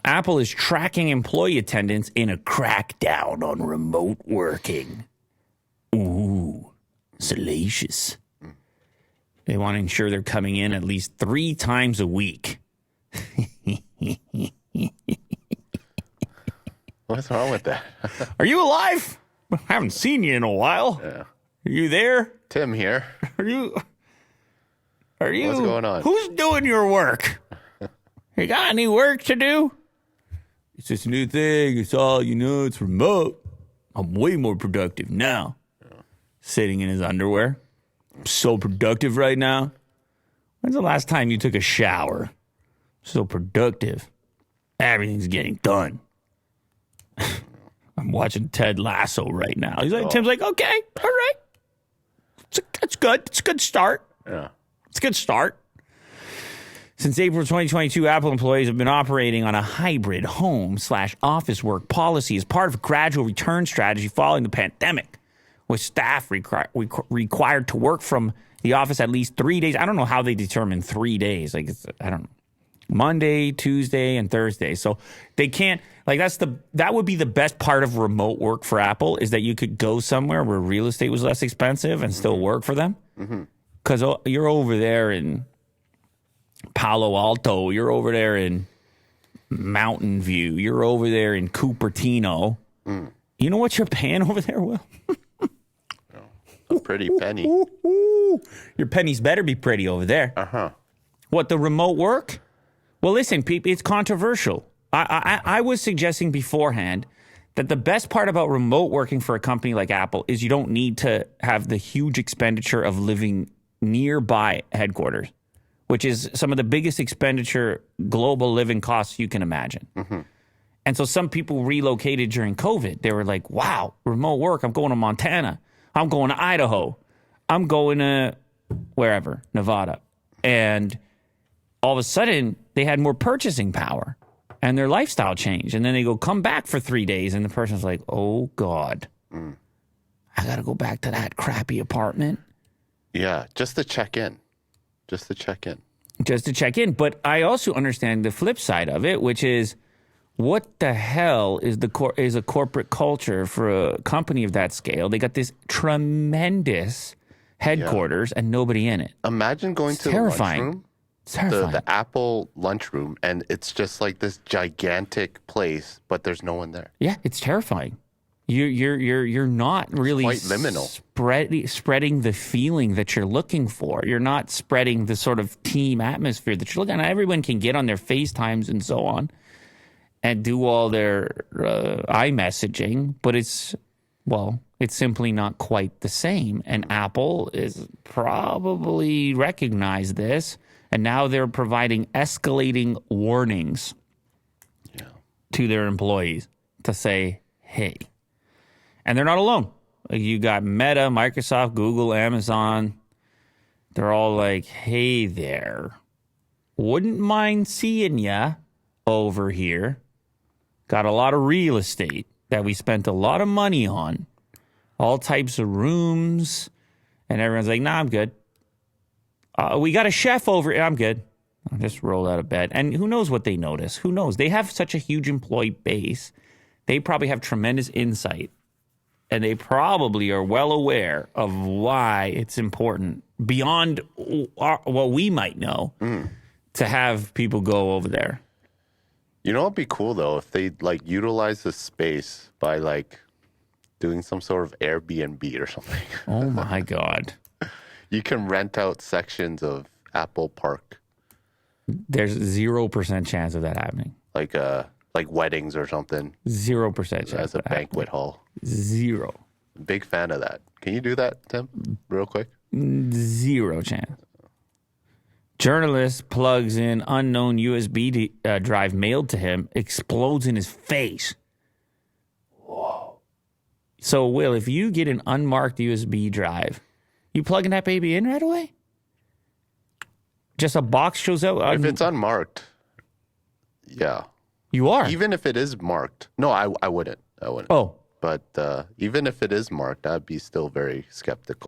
Apple is tracking employee attendance in a crackdown on remote working. Ooh, salacious. They want to ensure they're coming in at least 3 times a week. What's wrong with that? Are you alive? I haven't seen you in a while. Yeah. Are you there? Tim here. Are you? What's going on? Who's doing your work? You got any work to do? It's this new thing. It's all, it's remote. I'm way more productive now. Yeah. Sitting in his underwear. I'm so productive right now. When's the last time you took a shower? So productive. Everything's getting done. I'm watching Ted Lasso right now. Tim's like, okay, all right. That's good. It's a good start. Yeah. It's a good start. Since April 2022, Apple employees have been operating on a hybrid home/office work policy as part of a gradual return strategy following the pandemic, with staff required to work from the office at least 3 days. I don't know how they determine 3 days. I don't know. Monday, Tuesday, and Thursday. So they can't, that would be the best part of remote work for Apple, is that you could go somewhere where real estate was less expensive and still work for them. Because you're over there in Palo Alto, you're over there in Mountain View, you're over there in Cupertino. You know what you're paying over there, Will? A pretty penny. Your pennies better be pretty over there. What, the remote work? Well, listen, people, it's controversial. I was suggesting beforehand that the best part about remote working for a company like Apple is you don't need to have the huge expenditure of living nearby headquarters, which is some of the biggest expenditure, global living costs you can imagine. And so some people relocated during COVID. They were like, wow, remote work. I'm going to Montana. I'm going to Idaho. I'm going to wherever, Nevada. And all of a sudden, they had more purchasing power and their lifestyle changed. And then they go, come back for 3 days. And the person's like, oh, God, I got to go back to that crappy apartment. Yeah, just to check in. Just to check in. But I also understand the flip side of it, which is, what the hell is a corporate culture for a company of that scale? They got this tremendous headquarters and nobody in it. Imagine going to terrifying. The lunchroom. Terrifying. The Apple lunchroom, and it's just like this gigantic place, but there's no one there. Yeah, it's terrifying. You're not really quite liminal. Spreading the feeling that you're looking for. You're not spreading the sort of team atmosphere that you're looking at. Everyone can get on their FaceTimes and so on and do all their iMessaging, but it's simply not quite the same. And Apple is probably recognized this. And now they're providing escalating warnings to their employees to say, hey. And they're not alone. You got Meta, Microsoft, Google, Amazon. They're all like, hey there. Wouldn't mind seeing ya over here. Got a lot of real estate that we spent a lot of money on. All types of rooms. And everyone's like, nah, I'm good. We got a chef over. I'm good. I'll just roll out of bed. And who knows what they notice? Who knows? They have such a huge employee base. They probably have tremendous insight. And they probably are well aware of why it's important, beyond what we might know, to have people go over there. You know, it'd be cool, though, if they, utilize the space by, doing some sort of Airbnb or something. Oh, my God. You can rent out sections of Apple Park. There's 0% chance of that happening. Like weddings or something. 0% chance. As a banquet hall. 0. Big fan of that. Can you do that, Tim? Real quick? 0 chance. Journalist plugs in unknown USB drive mailed to him, explodes in his face. Whoa. So, Will, if you get an unmarked USB drive, you plugging that baby in right away? Just a box shows out? If it's unmarked, yeah. You are? Even if it is marked. No, I wouldn't. Oh. But even if it is marked, I'd be still very skeptical.